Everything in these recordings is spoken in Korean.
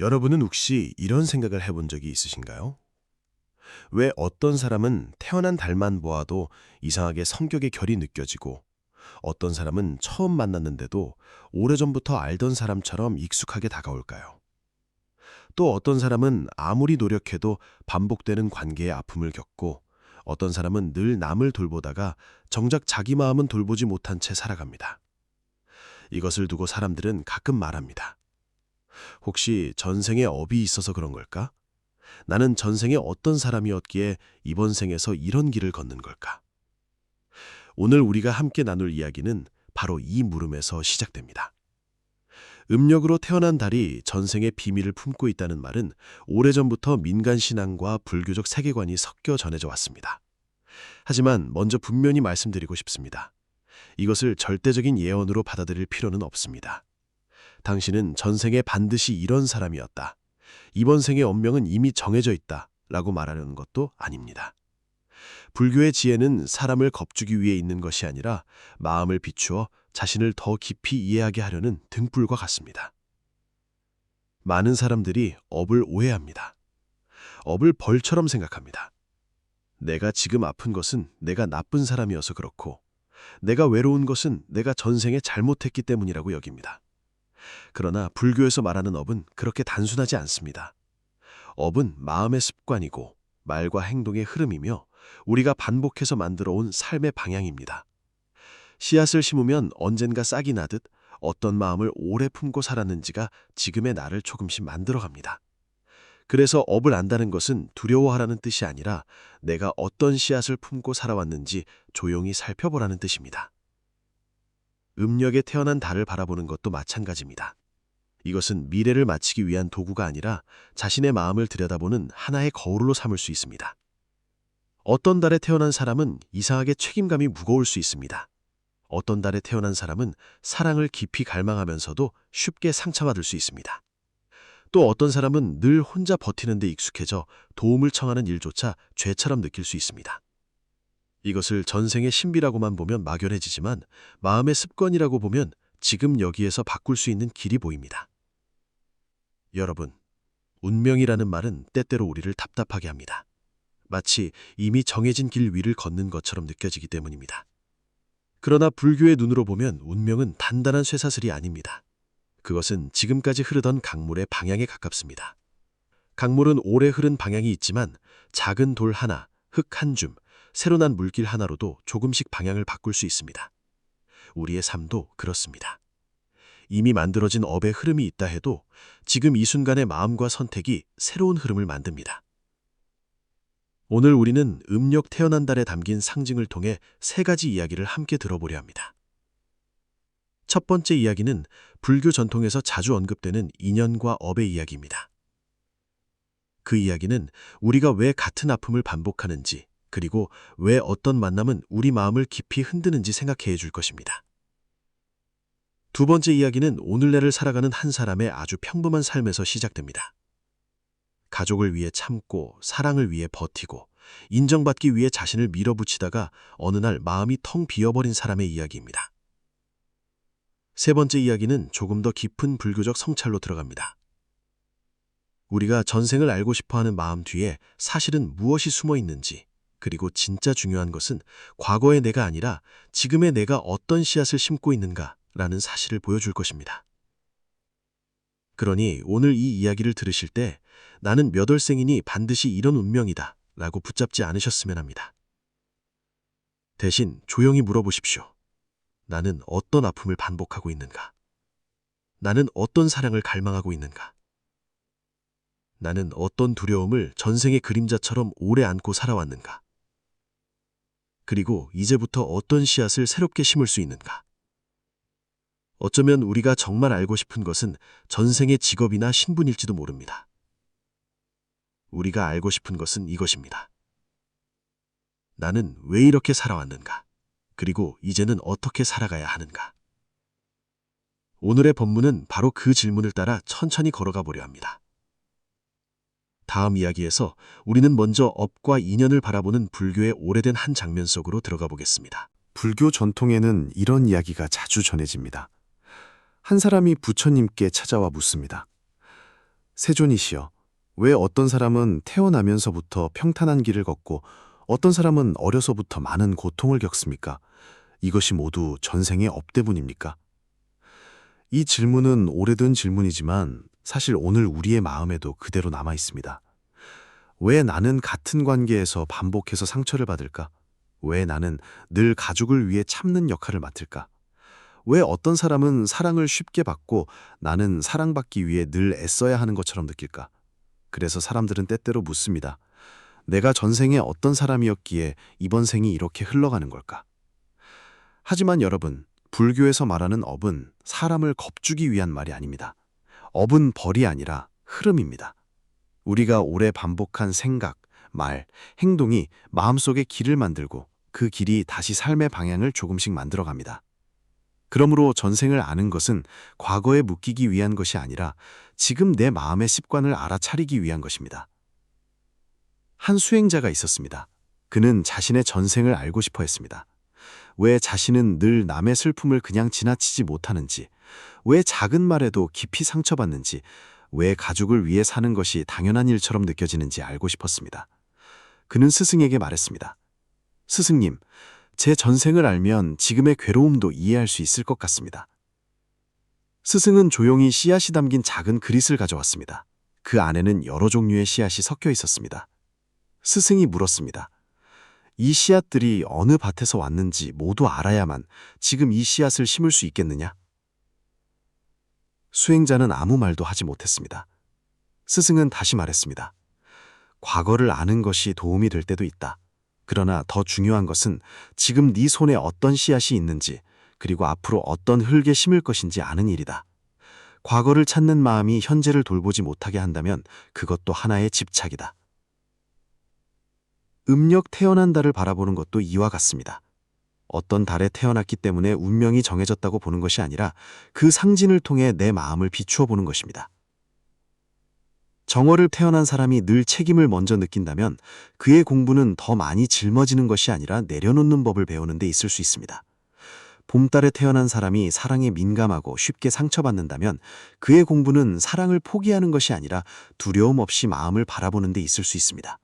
여러분은 혹시 이런 생각을 해본 적이 있으신가요? 왜 어떤 사람은 태어난 달만 보아도 이상하게 성격의 결이 느껴지고 어떤 사람은 처음 만났는데도 오래전부터 알던 사람처럼 익숙하게 다가올까요? 또 어떤 사람은 아무리 노력해도 반복되는 관계의 아픔을 겪고 어떤 사람은 늘 남을 돌보다가 정작 자기 마음은 돌보지 못한 채 살아갑니다. 이것을 두고 사람들은 가끔 말합니다. 혹시 전생에 업이 있어서 그런 걸까? 나는 전생에 어떤 사람이었기에 이번 생에서 이런 길을 걷는 걸까? 오늘 우리가 함께 나눌 이야기는 바로 이 물음에서 시작됩니다. 음력으로 태어난 달이 전생의 비밀을 품고 있다는 말은 오래전부터 민간 신앙과 불교적 세계관이 섞여 전해져 왔습니다. 하지만 먼저 분명히 말씀드리고 싶습니다. 이것을 절대적인 예언으로 받아들일 필요는 없습니다. 당신은 전생에 반드시 이런 사람이었다. 이번 생의 운명은 이미 정해져 있다. 라고 말하려는 것도 아닙니다. 불교의 지혜는 사람을 겁주기 위해 있는 것이 아니라 마음을 비추어 자신을 더 깊이 이해하게 하려는 등불과 같습니다. 많은 사람들이 업을 오해합니다. 업을 벌처럼 생각합니다. 내가 지금 아픈 것은 내가 나쁜 사람이어서 그렇고 내가 외로운 것은 내가 전생에 잘못했기 때문이라고 여깁니다. 그러나 불교에서 말하는 업은 그렇게 단순하지 않습니다. 업은 마음의 습관이고 말과 행동의 흐름이며 우리가 반복해서 만들어 온 삶의 방향입니다. 씨앗을 심으면 언젠가 싹이 나듯 어떤 마음을 오래 품고 살았는지가 지금의 나를 조금씩 만들어갑니다. 그래서 업을 안다는 것은 두려워하라는 뜻이 아니라 내가 어떤 씨앗을 품고 살아왔는지 조용히 살펴보라는 뜻입니다. 음력에 태어난 달을 바라보는 것도 마찬가지입니다. 이것은 미래를 맞추기 위한 도구가 아니라 자신의 마음을 들여다보는 하나의 거울로 삼을 수 있습니다. 어떤 달에 태어난 사람은 이상하게 책임감이 무거울 수 있습니다. 어떤 달에 태어난 사람은 사랑을 깊이 갈망하면서도 쉽게 상처받을 수 있습니다. 또 어떤 사람은 늘 혼자 버티는 데 익숙해져 도움을 청하는 일조차 죄처럼 느낄 수 있습니다. 이것을 전생의 신비라고만 보면 막연해지지만 마음의 습관이라고 보면 지금 여기에서 바꿀 수 있는 길이 보입니다. 여러분, 운명이라는 말은 때때로 우리를 답답하게 합니다. 마치 이미 정해진 길 위를 걷는 것처럼 느껴지기 때문입니다. 그러나 불교의 눈으로 보면 운명은 단단한 쇠사슬이 아닙니다. 그것은 지금까지 흐르던 강물의 방향에 가깝습니다. 강물은 오래 흐른 방향이 있지만 작은 돌 하나, 흙 한 줌, 새로 난 물길 하나로도 조금씩 방향을 바꿀 수 있습니다. 우리의 삶도 그렇습니다. 이미 만들어진 업의 흐름이 있다 해도 지금 이 순간의 마음과 선택이 새로운 흐름을 만듭니다. 오늘 우리는 음력 태어난 달에 담긴 상징을 통해 세 가지 이야기를 함께 들어보려 합니다. 첫 번째 이야기는 불교 전통에서 자주 언급되는 인연과 업의 이야기입니다. 그 이야기는 우리가 왜 같은 아픔을 반복하는지, 그리고 왜 어떤 만남은 우리 마음을 깊이 흔드는지 생각해 줄 것입니다. 두 번째 이야기는 오늘날을 살아가는 한 사람의 아주 평범한 삶에서 시작됩니다. 가족을 위해 참고 사랑을 위해 버티고 인정받기 위해 자신을 밀어붙이다가 어느 날 마음이 텅 비어버린 사람의 이야기입니다. 세 번째 이야기는 조금 더 깊은 불교적 성찰로 들어갑니다. 우리가 전생을 알고 싶어하는 마음 뒤에 사실은 무엇이 숨어 있는지, 그리고 진짜 중요한 것은 과거의 내가 아니라 지금의 내가 어떤 씨앗을 심고 있는가라는 사실을 보여줄 것입니다. 그러니 오늘 이 이야기를 들으실 때 나는 몇 월생이니 반드시 이런 운명이다 라고 붙잡지 않으셨으면 합니다. 대신 조용히 물어보십시오. 나는 어떤 아픔을 반복하고 있는가? 나는 어떤 사랑을 갈망하고 있는가? 나는 어떤 두려움을 전생의 그림자처럼 오래 안고 살아왔는가? 그리고 이제부터 어떤 씨앗을 새롭게 심을 수 있는가? 어쩌면 우리가 정말 알고 싶은 것은 전생의 직업이나 신분일지도 모릅니다. 우리가 알고 싶은 것은 이것입니다. 나는 왜 이렇게 살아왔는가? 그리고 이제는 어떻게 살아가야 하는가? 오늘의 본문은 바로 그 질문을 따라 천천히 걸어가 보려 합니다. 다음 이야기에서 우리는 먼저 업과 인연을 바라보는 불교의 오래된 한 장면 속으로 들어가 보겠습니다. 불교 전통에는 이런 이야기가 자주 전해집니다. 한 사람이 부처님께 찾아와 묻습니다. 세존이시여, 왜 어떤 사람은 태어나면서부터 평탄한 길을 걷고 어떤 사람은 어려서부터 많은 고통을 겪습니까? 이것이 모두 전생의 업 때문입니까? 이 질문은 오래된 질문이지만 사실 오늘 우리의 마음에도 그대로 남아 있습니다. 왜 나는 같은 관계에서 반복해서 상처를 받을까? 왜 나는 늘 가족을 위해 참는 역할을 맡을까? 왜 어떤 사람은 사랑을 쉽게 받고 나는 사랑받기 위해 늘 애써야 하는 것처럼 느낄까? 그래서 사람들은 때때로 묻습니다. 내가 전생에 어떤 사람이었기에 이번 생이 이렇게 흘러가는 걸까? 하지만 여러분, 불교에서 말하는 업은 사람을 겁주기 위한 말이 아닙니다. 업은 벌이 아니라 흐름입니다. 우리가 오래 반복한 생각, 말, 행동이 마음속에 길을 만들고 그 길이 다시 삶의 방향을 조금씩 만들어갑니다. 그러므로 전생을 아는 것은 과거에 묶이기 위한 것이 아니라 지금 내 마음의 습관을 알아차리기 위한 것입니다. 한 수행자가 있었습니다. 그는 자신의 전생을 알고 싶어 했습니다. 왜 자신은 늘 남의 슬픔을 그냥 지나치지 못하는지, 왜 작은 말에도 깊이 상처받는지, 왜 가족을 위해 사는 것이 당연한 일처럼 느껴지는지 알고 싶었습니다. 그는 스승에게 말했습니다. 스승님, 제 전생을 알면 지금의 괴로움도 이해할 수 있을 것 같습니다. 스승은 조용히 씨앗이 담긴 작은 그릿을 가져왔습니다. 그 안에는 여러 종류의 씨앗이 섞여 있었습니다. 스승이 물었습니다. 이 씨앗들이 어느 밭에서 왔는지 모두 알아야만 지금 이 씨앗을 심을 수 있겠느냐? 수행자는 아무 말도 하지 못했습니다. 스승은 다시 말했습니다. 과거를 아는 것이 도움이 될 때도 있다. 그러나 더 중요한 것은 지금 네 손에 어떤 씨앗이 있는지, 그리고 앞으로 어떤 흙에 심을 것인지 아는 일이다. 과거를 찾는 마음이 현재를 돌보지 못하게 한다면 그것도 하나의 집착이다. 음력 태어난 달을 바라보는 것도 이와 같습니다. 어떤 달에 태어났기 때문에 운명이 정해졌다고 보는 것이 아니라 그 상징을 통해 내 마음을 비추어 보는 것입니다. 정월을 태어난 사람이 늘 책임을 먼저 느낀다면 그의 공부는 더 많이 짊어지는 것이 아니라 내려놓는 법을 배우는 데 있을 수 있습니다. 봄달에 태어난 사람이 사랑에 민감하고 쉽게 상처받는다면 그의 공부는 사랑을 포기하는 것이 아니라 두려움 없이 마음을 바라보는 데 있을 수 있습니다.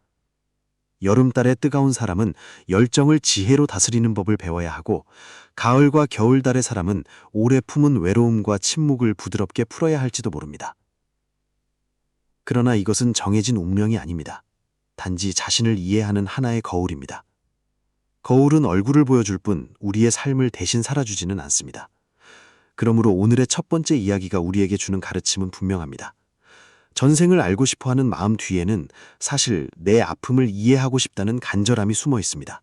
여름달에 뜨거운 사람은 열정을 지혜로 다스리는 법을 배워야 하고, 가을과 겨울달의 사람은 오래 품은 외로움과 침묵을 부드럽게 풀어야 할지도 모릅니다. 그러나 이것은 정해진 운명이 아닙니다. 단지 자신을 이해하는 하나의 거울입니다. 거울은 얼굴을 보여줄 뿐 우리의 삶을 대신 살아주지는 않습니다. 그러므로 오늘의 첫 번째 이야기가 우리에게 주는 가르침은 분명합니다. 전생을 알고 싶어하는 마음 뒤에는 사실 내 아픔을 이해하고 싶다는 간절함이 숨어 있습니다.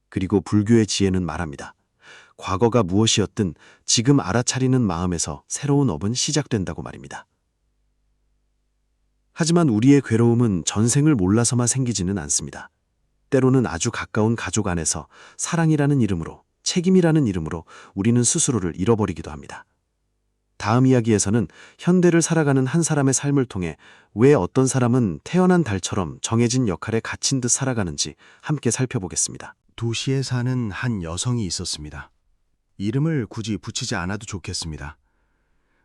그리고 불교의 지혜는 말합니다. 과거가 무엇이었든 지금 알아차리는 마음에서 새로운 업은 시작된다고 말입니다. 하지만 우리의 괴로움은 전생을 몰라서만 생기지는 않습니다. 때로는 아주 가까운 가족 안에서 사랑이라는 이름으로, 책임이라는 이름으로 우리는 스스로를 잃어버리기도 합니다. 다음 이야기에서는 현대를 살아가는 한 사람의 삶을 통해 왜 어떤 사람은 태어난 달처럼 정해진 역할에 갇힌 듯 살아가는지 함께 살펴보겠습니다. 도시에 사는 한 여성이 있었습니다. 이름을 굳이 붙이지 않아도 좋겠습니다.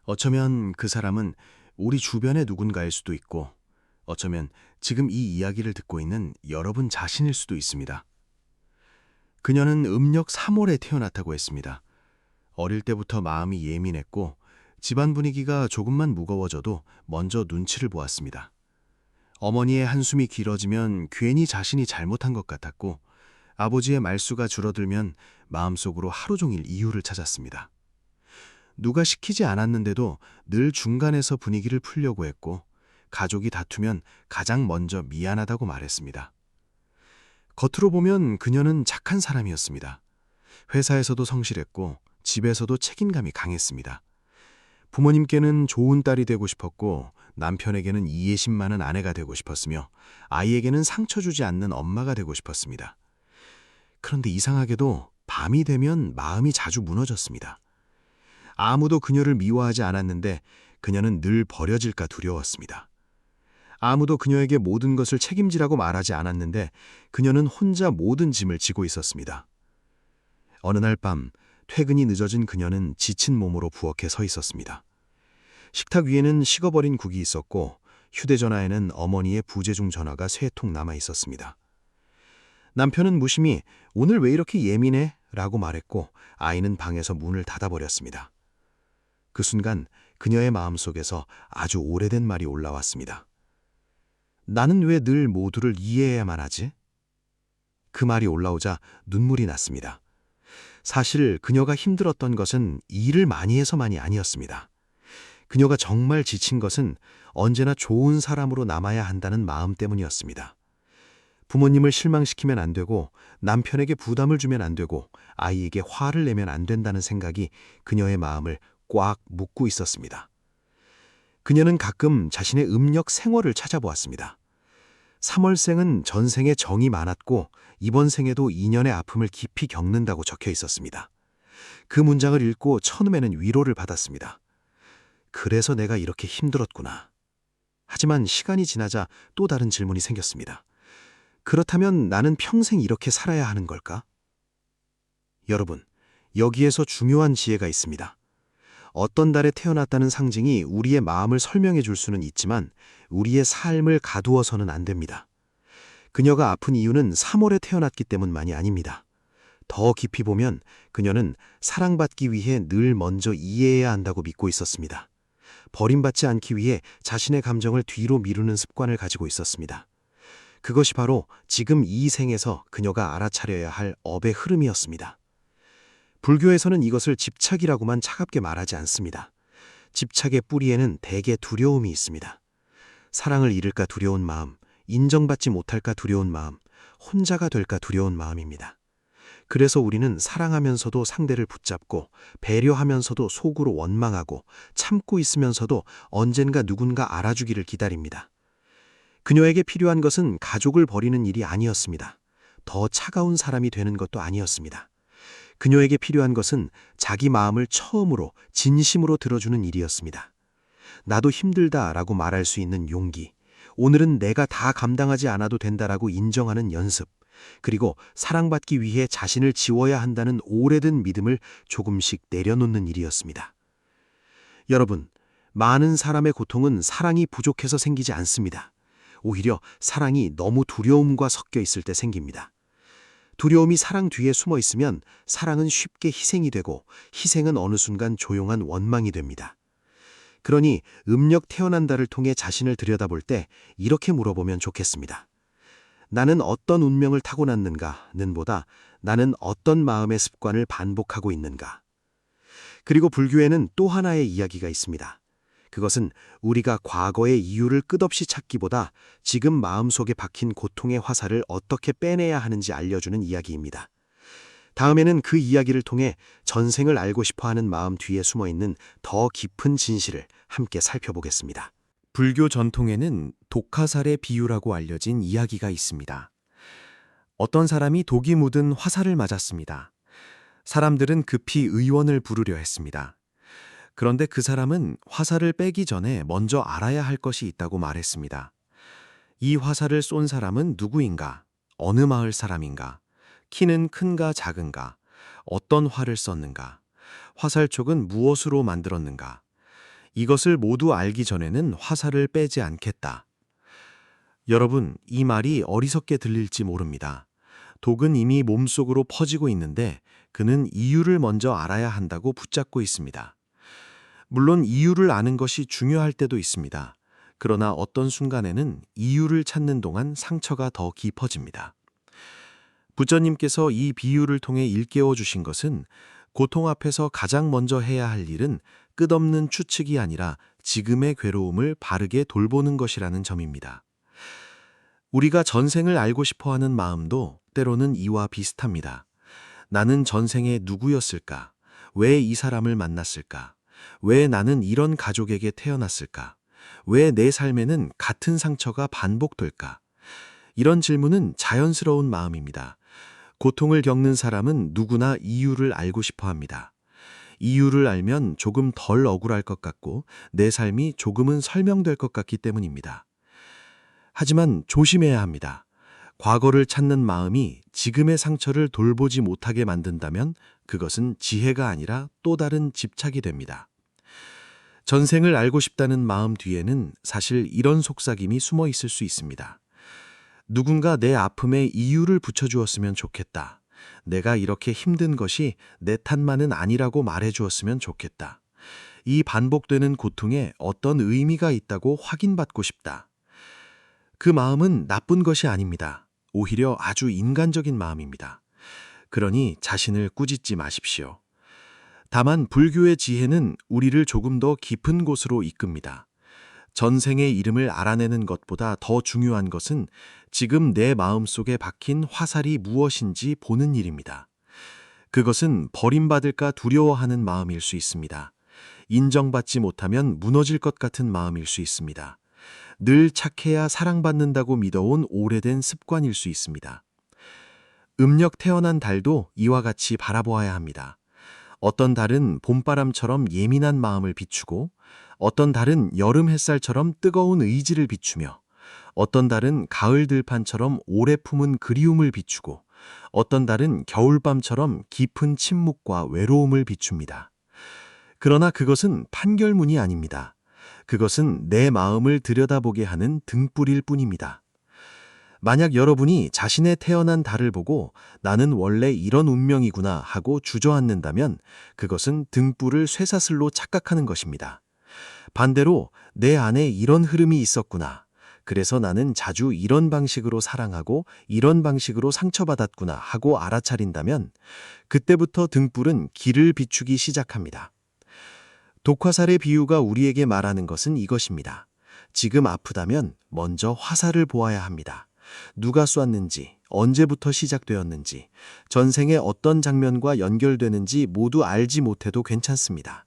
어쩌면 그 사람은 우리 주변의 누군가일 수도 있고, 어쩌면 지금 이 이야기를 듣고 있는 여러분 자신일 수도 있습니다. 그녀는 음력 3월에 태어났다고 했습니다. 어릴 때부터 마음이 예민했고 집안 분위기가 조금만 무거워져도 먼저 눈치를 보았습니다. 어머니의 한숨이 길어지면 괜히 자신이 잘못한 것 같았고, 아버지의 말수가 줄어들면 마음속으로 하루 종일 이유를 찾았습니다. 누가 시키지 않았는데도 늘 중간에서 분위기를 풀려고 했고, 가족이 다투면 가장 먼저 미안하다고 말했습니다. 겉으로 보면 그녀는 착한 사람이었습니다. 회사에서도 성실했고 집에서도 책임감이 강했습니다. 부모님께는 좋은 딸이 되고 싶었고, 남편에게는 이해심 많은 아내가 되고 싶었으며, 아이에게는 상처 주지 않는 엄마가 되고 싶었습니다. 그런데 이상하게도 밤이 되면 마음이 자주 무너졌습니다. 아무도 그녀를 미워하지 않았는데 그녀는 늘 버려질까 두려웠습니다. 아무도 그녀에게 모든 것을 책임지라고 말하지 않았는데 그녀는 혼자 모든 짐을 지고 있었습니다. 어느 날 밤, 퇴근이 늦어진 그녀는 지친 몸으로 부엌에 서 있었습니다. 식탁 위에는 식어버린 국이 있었고 휴대전화에는 어머니의 부재중 전화가 3통 남아 있었습니다. 남편은 무심히 "오늘 왜 이렇게 예민해?" 라고 말했고 아이는 방에서 문을 닫아버렸습니다. 그 순간 그녀의 마음속에서 아주 오래된 말이 올라왔습니다. "나는 왜 늘 모두를 이해해야만 하지?" 그 말이 올라오자 눈물이 났습니다. 사실 그녀가 힘들었던 것은 일을 많이 해서만이 아니었습니다. 그녀가 정말 지친 것은 언제나 좋은 사람으로 남아야 한다는 마음 때문이었습니다. 부모님을 실망시키면 안 되고 남편에게 부담을 주면 안 되고 아이에게 화를 내면 안 된다는 생각이 그녀의 마음을 꽉 묶고 있었습니다. 그녀는 가끔 자신의 음력 생월을 찾아보았습니다. 3월생은 전생에 정이 많았고 이번 생에도 인연의 아픔을 깊이 겪는다고 적혀 있었습니다. 그 문장을 읽고 처음에는 위로를 받았습니다. 그래서 내가 이렇게 힘들었구나. 하지만 시간이 지나자 또 다른 질문이 생겼습니다. 그렇다면 나는 평생 이렇게 살아야 하는 걸까? 여러분, 여기에서 중요한 지혜가 있습니다. 어떤 달에 태어났다는 상징이 우리의 마음을 설명해 줄 수는 있지만 우리의 삶을 가두어서는 안 됩니다. 그녀가 아픈 이유는 3월에 태어났기 때문만이 아닙니다. 더 깊이 보면 그녀는 사랑받기 위해 늘 먼저 이해해야 한다고 믿고 있었습니다. 버림받지 않기 위해 자신의 감정을 뒤로 미루는 습관을 가지고 있었습니다. 그것이 바로 지금 이 생에서 그녀가 알아차려야 할 업의 흐름이었습니다. 불교에서는 이것을 집착이라고만 차갑게 말하지 않습니다. 집착의 뿌리에는 대개 두려움이 있습니다. 사랑을 잃을까 두려운 마음, 인정받지 못할까 두려운 마음, 혼자가 될까 두려운 마음입니다. 그래서 우리는 사랑하면서도 상대를 붙잡고 배려하면서도 속으로 원망하고 참고 있으면서도 언젠가 누군가 알아주기를 기다립니다. 그녀에게 필요한 것은 가족을 버리는 일이 아니었습니다. 더 차가운 사람이 되는 것도 아니었습니다. 그녀에게 필요한 것은 자기 마음을 처음으로 진심으로 들어주는 일이었습니다. 나도 힘들다라고 말할 수 있는 용기, 오늘은 내가 다 감당하지 않아도 된다라고 인정하는 연습, 그리고 사랑받기 위해 자신을 지워야 한다는 오래된 믿음을 조금씩 내려놓는 일이었습니다. 여러분, 많은 사람의 고통은 사랑이 부족해서 생기지 않습니다. 오히려 사랑이 너무 두려움과 섞여 있을 때 생깁니다. 두려움이 사랑 뒤에 숨어 있으면 사랑은 쉽게 희생이 되고 희생은 어느 순간 조용한 원망이 됩니다. 그러니 음력 태어난 달을 통해 자신을 들여다볼 때 이렇게 물어보면 좋겠습니다. 나는 어떤 운명을 타고났는가는 보다 나는 어떤 마음의 습관을 반복하고 있는가. 그리고 불교에는 또 하나의 이야기가 있습니다. 그것은 우리가 과거의 이유를 끝없이 찾기보다 지금 마음속에 박힌 고통의 화살을 어떻게 빼내야 하는지 알려주는 이야기입니다. 다음에는 그 이야기를 통해 전생을 알고 싶어하는 마음 뒤에 숨어있는 더 깊은 진실을 함께 살펴보겠습니다. 불교 전통에는 독화살의 비유라고 알려진 이야기가 있습니다. 어떤 사람이 독이 묻은 화살을 맞았습니다. 사람들은 급히 의원을 부르려 했습니다. 그런데 그 사람은 화살을 빼기 전에 먼저 알아야 할 것이 있다고 말했습니다. 이 화살을 쏜 사람은 누구인가? 어느 마을 사람인가? 키는 큰가 작은가? 어떤 활을 썼는가? 화살촉은 무엇으로 만들었는가? 이것을 모두 알기 전에는 화살을 빼지 않겠다. 여러분, 이 말이 어리석게 들릴지 모릅니다. 독은 이미 몸속으로 퍼지고 있는데 그는 이유를 먼저 알아야 한다고 붙잡고 있습니다. 물론 이유를 아는 것이 중요할 때도 있습니다. 그러나 어떤 순간에는 이유를 찾는 동안 상처가 더 깊어집니다. 부처님께서 이 비유를 통해 일깨워 주신 것은 고통 앞에서 가장 먼저 해야 할 일은 끝없는 추측이 아니라 지금의 괴로움을 바르게 돌보는 것이라는 점입니다. 우리가 전생을 알고 싶어하는 마음도 때로는 이와 비슷합니다. 나는 전생에 누구였을까? 왜 이 사람을 만났을까? 왜 나는 이런 가족에게 태어났을까? 왜 내 삶에는 같은 상처가 반복될까? 이런 질문은 자연스러운 마음입니다. 고통을 겪는 사람은 누구나 이유를 알고 싶어 합니다. 이유를 알면 조금 덜 억울할 것 같고 내 삶이 조금은 설명될 것 같기 때문입니다. 하지만 조심해야 합니다. 과거를 찾는 마음이 지금의 상처를 돌보지 못하게 만든다면 그것은 지혜가 아니라 또 다른 집착이 됩니다. 전생을 알고 싶다는 마음 뒤에는 사실 이런 속삭임이 숨어 있을 수 있습니다. 누군가 내 아픔에 이유를 붙여주었으면 좋겠다. 내가 이렇게 힘든 것이 내 탓만은 아니라고 말해주었으면 좋겠다. 이 반복되는 고통에 어떤 의미가 있다고 확인받고 싶다. 그 마음은 나쁜 것이 아닙니다. 오히려 아주 인간적인 마음입니다. 그러니 자신을 꾸짖지 마십시오. 다만 불교의 지혜는 우리를 조금 더 깊은 곳으로 이끕니다. 전생의 이름을 알아내는 것보다 더 중요한 것은 지금 내 마음속에 박힌 화살이 무엇인지 보는 일입니다. 그것은 버림받을까 두려워하는 마음일 수 있습니다. 인정받지 못하면 무너질 것 같은 마음일 수 있습니다. 늘 착해야 사랑받는다고 믿어온 오래된 습관일 수 있습니다. 음력 태어난 달도 이와 같이 바라보아야 합니다. 어떤 달은 봄바람처럼 예민한 마음을 비추고, 어떤 달은 여름 햇살처럼 뜨거운 의지를 비추며, 어떤 달은 가을 들판처럼 오래 품은 그리움을 비추고, 어떤 달은 겨울밤처럼 깊은 침묵과 외로움을 비춥니다. 그러나 그것은 판결문이 아닙니다. 그것은 내 마음을 들여다보게 하는 등불일 뿐입니다. 만약 여러분이 자신의 태어난 달을 보고 나는 원래 이런 운명이구나 하고 주저앉는다면 그것은 등불을 쇠사슬로 착각하는 것입니다. 반대로 내 안에 이런 흐름이 있었구나. 그래서 나는 자주 이런 방식으로 사랑하고 이런 방식으로 상처받았구나 하고 알아차린다면 그때부터 등불은 길을 비추기 시작합니다. 독화살의 비유가 우리에게 말하는 것은 이것입니다. 지금 아프다면 먼저 화살을 보아야 합니다. 누가 쐈는지, 언제부터 시작되었는지, 전생의 어떤 장면과 연결되는지 모두 알지 못해도 괜찮습니다.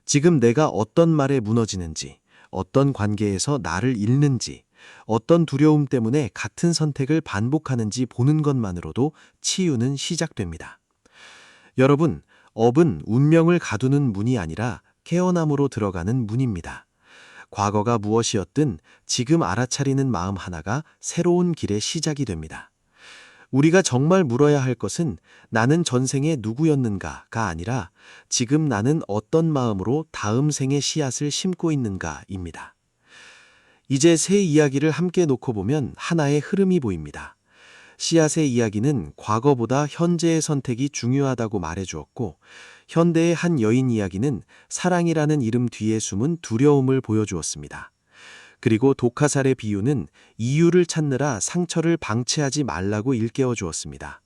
지금 내가 어떤 말에 무너지는지, 어떤 관계에서 나를 잃는지, 어떤 두려움 때문에 같은 선택을 반복하는지 보는 것만으로도 치유는 시작됩니다. 여러분, 업은 운명을 가두는 문이 아니라 깨어남으로 들어가는 문입니다. 과거가 무엇이었든 지금 알아차리는 마음 하나가 새로운 길의 시작이 됩니다. 우리가 정말 물어야 할 것은 나는 전생에 누구였는가가 아니라 지금 나는 어떤 마음으로 다음 생의 씨앗을 심고 있는가입니다. 이제 세 이야기를 함께 놓고 보면 하나의 흐름이 보입니다. 씨앗의 이야기는 과거보다 현재의 선택이 중요하다고 말해주었고, 현대의 한 여인 이야기는 사랑이라는 이름 뒤에 숨은 두려움을 보여주었습니다. 그리고 독화살의 비유는 이유를 찾느라 상처를 방치하지 말라고 일깨워 주었습니다.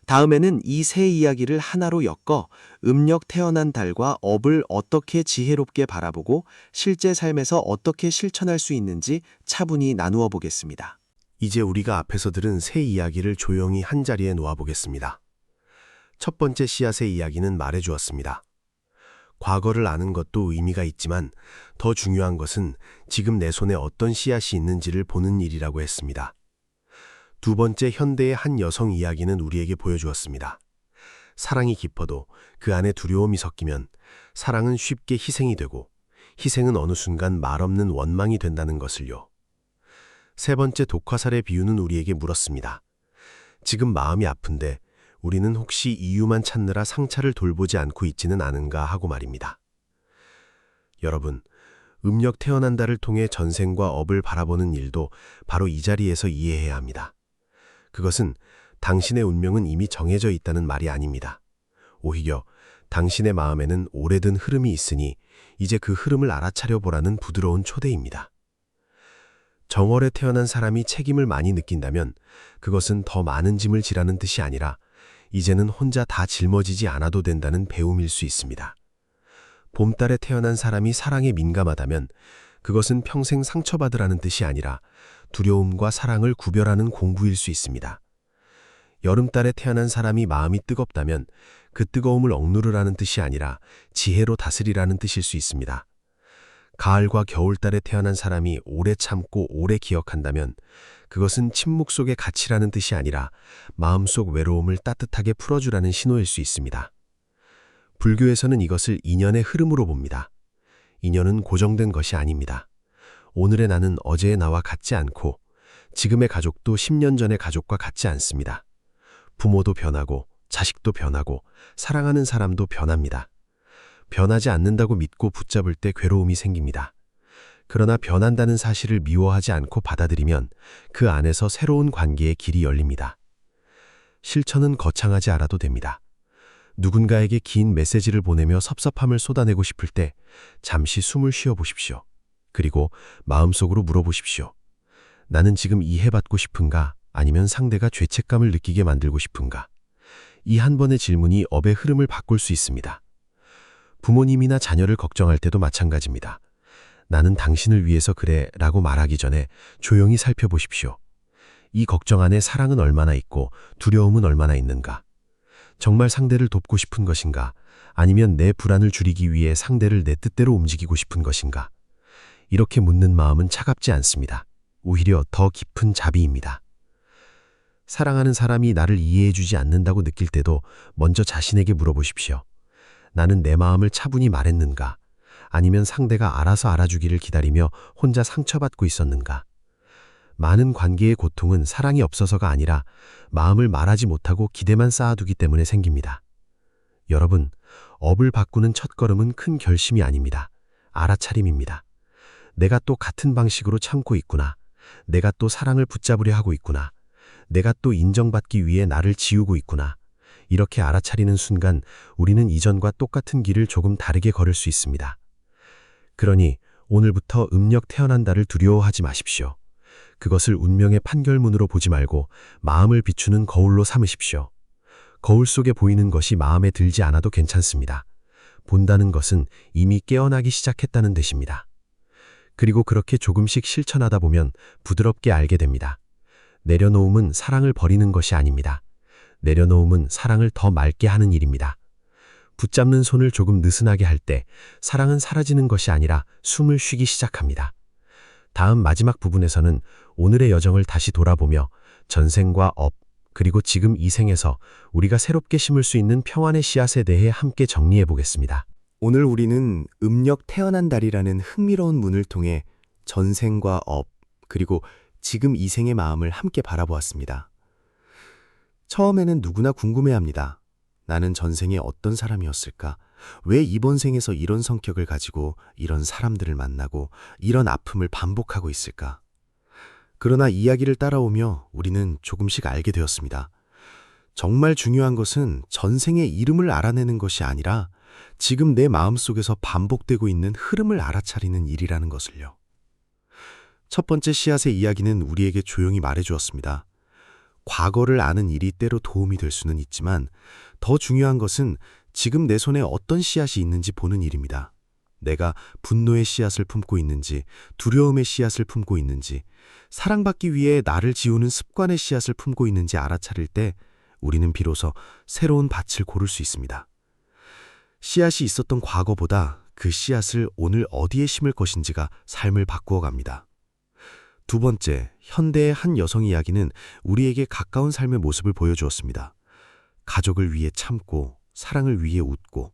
다음에는 이 세 이야기를 하나로 엮어 음력 태어난 달과 업을 어떻게 지혜롭게 바라보고 실제 삶에서 어떻게 실천할 수 있는지 차분히 나누어 보겠습니다. 이제 우리가 앞에서 들은 세 이야기를 조용히 한자리에 놓아보겠습니다. 첫 번째 씨앗의 이야기는 말해주었습니다. 과거를 아는 것도 의미가 있지만 더 중요한 것은 지금 내 손에 어떤 씨앗이 있는지를 보는 일이라고 했습니다. 두 번째 현대의 한 여성 이야기는 우리에게 보여주었습니다. 사랑이 깊어도 그 안에 두려움이 섞이면 사랑은 쉽게 희생이 되고 희생은 어느 순간 말없는 원망이 된다는 것을요. 세 번째 독화살의 비유는 우리에게 물었습니다. 지금 마음이 아픈데 우리는 혹시 이유만 찾느라 상처를 돌보지 않고 있지는 않은가 하고 말입니다. 여러분, 음력 태어난 달을 통해 전생과 업을 바라보는 일도 바로 이 자리에서 이해해야 합니다. 그것은 당신의 운명은 이미 정해져 있다는 말이 아닙니다. 오히려 당신의 마음에는 오래된 흐름이 있으니 이제 그 흐름을 알아차려 보라는 부드러운 초대입니다. 정월에 태어난 사람이 책임을 많이 느낀다면 그것은 더 많은 짐을 지라는 뜻이 아니라 이제는 혼자 다 짊어지지 않아도 된다는 배움일 수 있습니다. 봄달에 태어난 사람이 사랑에 민감하다면 그것은 평생 상처받으라는 뜻이 아니라 두려움과 사랑을 구별하는 공부일 수 있습니다. 여름달에 태어난 사람이 마음이 뜨겁다면 그 뜨거움을 억누르라는 뜻이 아니라 지혜로 다스리라는 뜻일 수 있습니다. 가을과 겨울달에 태어난 사람이 오래 참고 오래 기억한다면 그것은 침묵 속의 가치라는 뜻이 아니라 마음속 외로움을 따뜻하게 풀어주라는 신호일 수 있습니다. 불교에서는 이것을 인연의 흐름으로 봅니다. 인연은 고정된 것이 아닙니다. 오늘의 나는 어제의 나와 같지 않고 지금의 가족도 10년 전의 가족과 같지 않습니다. 부모도 변하고 자식도 변하고 사랑하는 사람도 변합니다. 변하지 않는다고 믿고 붙잡을 때 괴로움이 생깁니다. 그러나 변한다는 사실을 미워하지 않고 받아들이면 그 안에서 새로운 관계의 길이 열립니다. 실천은 거창하지 않아도 됩니다. 누군가에게 긴 메시지를 보내며 섭섭함을 쏟아내고 싶을 때 잠시 숨을 쉬어 보십시오. 그리고 마음속으로 물어보십시오. 나는 지금 이해받고 싶은가? 아니면 상대가 죄책감을 느끼게 만들고 싶은가? 이 한 번의 질문이 업의 흐름을 바꿀 수 있습니다. 부모님이나 자녀를 걱정할 때도 마찬가지입니다. 나는 당신을 위해서 그래 라고 말하기 전에 조용히 살펴보십시오. 이 걱정 안에 사랑은 얼마나 있고 두려움은 얼마나 있는가? 정말 상대를 돕고 싶은 것인가? 아니면 내 불안을 줄이기 위해 상대를 내 뜻대로 움직이고 싶은 것인가? 이렇게 묻는 마음은 차갑지 않습니다. 오히려 더 깊은 자비입니다. 사랑하는 사람이 나를 이해해주지 않는다고 느낄 때도 먼저 자신에게 물어보십시오. 나는 내 마음을 차분히 말했는가? 아니면 상대가 알아서 알아주기를 기다리며 혼자 상처받고 있었는가? 많은 관계의 고통은 사랑이 없어서가 아니라 마음을 말하지 못하고 기대만 쌓아두기 때문에 생깁니다. 여러분, 업을 바꾸는 첫걸음은 큰 결심이 아닙니다. 알아차림입니다. 내가 또 같은 방식으로 참고 있구나. 내가 또 사랑을 붙잡으려 하고 있구나. 내가 또 인정받기 위해 나를 지우고 있구나. 이렇게 알아차리는 순간 우리는 이전과 똑같은 길을 조금 다르게 걸을 수 있습니다. 그러니 오늘부터 음력 태어난 달을 두려워하지 마십시오. 그것을 운명의 판결문으로 보지 말고 마음을 비추는 거울로 삼으십시오. 거울 속에 보이는 것이 마음에 들지 않아도 괜찮습니다. 본다는 것은 이미 깨어나기 시작했다는 뜻입니다. 그리고 그렇게 조금씩 실천하다 보면 부드럽게 알게 됩니다. 내려놓음은 사랑을 버리는 것이 아닙니다. 내려놓음은 사랑을 더 맑게 하는 일입니다. 붙잡는 손을 조금 느슨하게 할 때 사랑은 사라지는 것이 아니라 숨을 쉬기 시작합니다. 다음 마지막 부분에서는 오늘의 여정을 다시 돌아보며 전생과 업, 그리고 지금 이 생에서 우리가 새롭게 심을 수 있는 평안의 씨앗에 대해 함께 정리해 보겠습니다. 오늘 우리는 음력 태어난 달이라는 흥미로운 문을 통해 전생과 업, 그리고 지금 이 생의 마음을 함께 바라보았습니다. 처음에는 누구나 궁금해합니다. 나는 전생에 어떤 사람이었을까? 왜 이번 생에서 이런 성격을 가지고 이런 사람들을 만나고 이런 아픔을 반복하고 있을까? 그러나 이야기를 따라오며 우리는 조금씩 알게 되었습니다. 정말 중요한 것은 전생의 이름을 알아내는 것이 아니라 지금 내 마음속에서 반복되고 있는 흐름을 알아차리는 일이라는 것을요. 첫 번째 씨앗의 이야기는 우리에게 조용히 말해주었습니다. 과거를 아는 일이 때로 도움이 될 수는 있지만 더 중요한 것은 지금 내 손에 어떤 씨앗이 있는지 보는 일입니다. 내가 분노의 씨앗을 품고 있는지, 두려움의 씨앗을 품고 있는지, 사랑받기 위해 나를 지우는 습관의 씨앗을 품고 있는지 알아차릴 때 우리는 비로소 새로운 밭을 고를 수 있습니다. 씨앗이 있었던 과거보다 그 씨앗을 오늘 어디에 심을 것인지가 삶을 바꾸어 갑니다. 두 번째, 현대의 한 여성 이야기는 우리에게 가까운 삶의 모습을 보여주었습니다. 가족을 위해 참고, 사랑을 위해 웃고,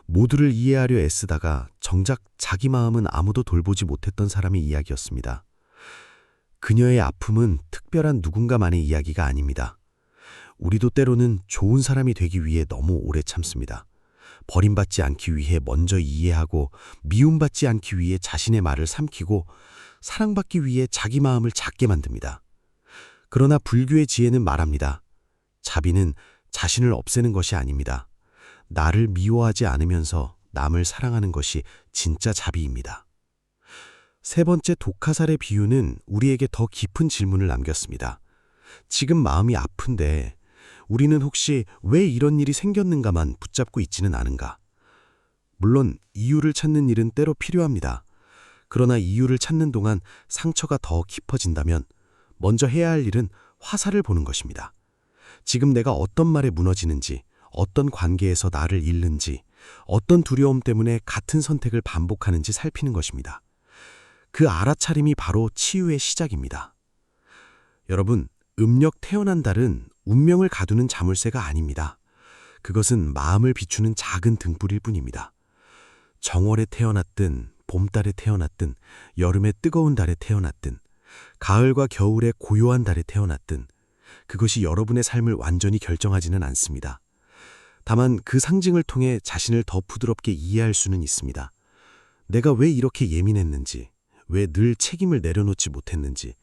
모두를 이해하려 애쓰다가 정작 자기 마음은 아무도 돌보지 못했던 사람의 이야기였습니다. 그녀의 아픔은 특별한 누군가만의 이야기가 아닙니다. 우리도 때로는 좋은 사람이 되기 위해 너무 오래 참습니다. 버림받지 않기 위해 먼저 이해하고, 미움받지 않기 위해 자신의 말을 삼키고, 사랑받기 위해 자기 마음을 작게 만듭니다. 그러나 불교의 지혜는 말합니다. 자비는 자신을 없애는 것이 아닙니다. 나를 미워하지 않으면서 남을 사랑하는 것이 진짜 자비입니다. 세 번째 독화살의 비유는 우리에게 더 깊은 질문을 남겼습니다. 지금 마음이 아픈데 우리는 혹시 왜 이런 일이 생겼는가만 붙잡고 있지는 않은가? 물론 이유를 찾는 일은 때로 필요합니다. 그러나 이유를 찾는 동안 상처가 더 깊어진다면 먼저 해야 할 일은 화살을 보는 것입니다. 지금 내가 어떤 말에 무너지는지, 어떤 관계에서 나를 잃는지, 어떤 두려움 때문에 같은 선택을 반복하는지 살피는 것입니다. 그 알아차림이 바로 치유의 시작입니다. 여러분, 음력 태어난 달은 운명을 가두는 자물쇠가 아닙니다. 그것은 마음을 비추는 작은 등불일 뿐입니다. 정월에 태어났든, 봄달에 태어났든, 여름의 뜨거운 달에 태어났든, 가을과 겨울의 고요한 달에 태어났든, 그것이 여러분의 삶을 완전히 결정하지는 않습니다. 다만 그 상징을 통해 자신을 더 부드럽게 이해할 수는 있습니다. 내가 왜 이렇게 예민했는지, 왜 늘 책임을 내려놓지 못했는지,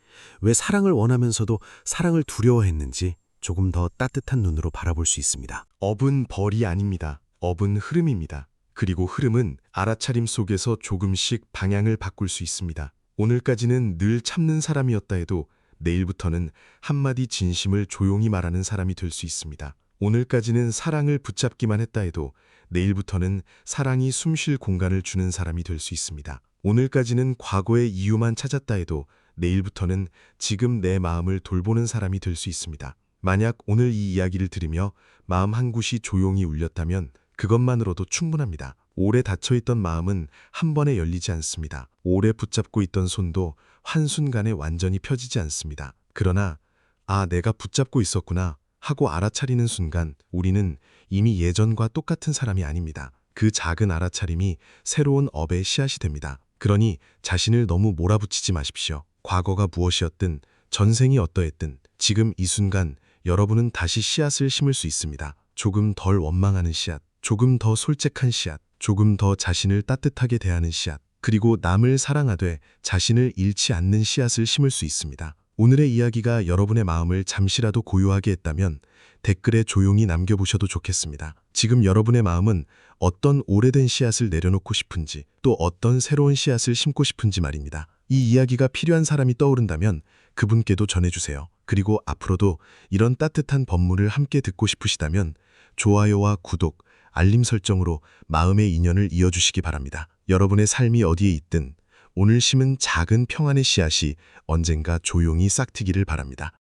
왜 사랑을 원하면서도 사랑을 두려워했는지 조금 더 따뜻한 눈으로 바라볼 수 있습니다. 업은 벌이 아닙니다. 업은 흐름입니다. 그리고 흐름은 알아차림 속에서 조금씩 방향을 바꿀 수 있습니다. 오늘까지는 늘 참는 사람이었다 해도 내일부터는 한마디 진심을 조용히 말하는 사람이 될 수 있습니다. 오늘까지는 사랑을 붙잡기만 했다 해도 내일부터는 사랑이 숨쉴 공간을 주는 사람이 될 수 있습니다. 오늘까지는 과거의 이유만 찾았다 해도 내일부터는 지금 내 마음을 돌보는 사람이 될 수 있습니다. 만약 오늘 이 이야기를 들으며 마음 한 곳이 조용히 울렸다면 그것만으로도 충분합니다. 오래 닫혀있던 마음은 한 번에 열리지 않습니다. 오래 붙잡고 있던 손도 한순간에 완전히 펴지지 않습니다. 그러나 아, 내가 붙잡고 있었구나 하고 알아차리는 순간 우리는 이미 예전과 똑같은 사람이 아닙니다. 그 작은 알아차림이 새로운 업의 씨앗이 됩니다. 그러니 자신을 너무 몰아붙이지 마십시오. 과거가 무엇이었든 전생이 어떠했든 지금 이 순간 여러분은 다시 씨앗을 심을 수 있습니다. 조금 덜 원망하는 씨앗, 조금 더 솔직한 씨앗, 조금 더 자신을 따뜻하게 대하는 씨앗, 그리고 남을 사랑하되 자신을 잃지 않는 씨앗을 심을 수 있습니다. 오늘의 이야기가 여러분의 마음을 잠시라도 고요하게 했다면 댓글에 조용히 남겨보셔도 좋겠습니다. 지금 여러분의 마음은 어떤 오래된 씨앗을 내려놓고 싶은지, 또 어떤 새로운 씨앗을 심고 싶은지 말입니다. 이 이야기가 필요한 사람이 떠오른다면 그분께도 전해주세요. 그리고 앞으로도 이런 따뜻한 법문을 함께 듣고 싶으시다면 좋아요와 구독, 알림 설정으로 마음의 인연을 이어주시기 바랍니다. 여러분의 삶이 어디에 있든 오늘 심은 작은 평안의 씨앗이 언젠가 조용히 싹트기를 바랍니다.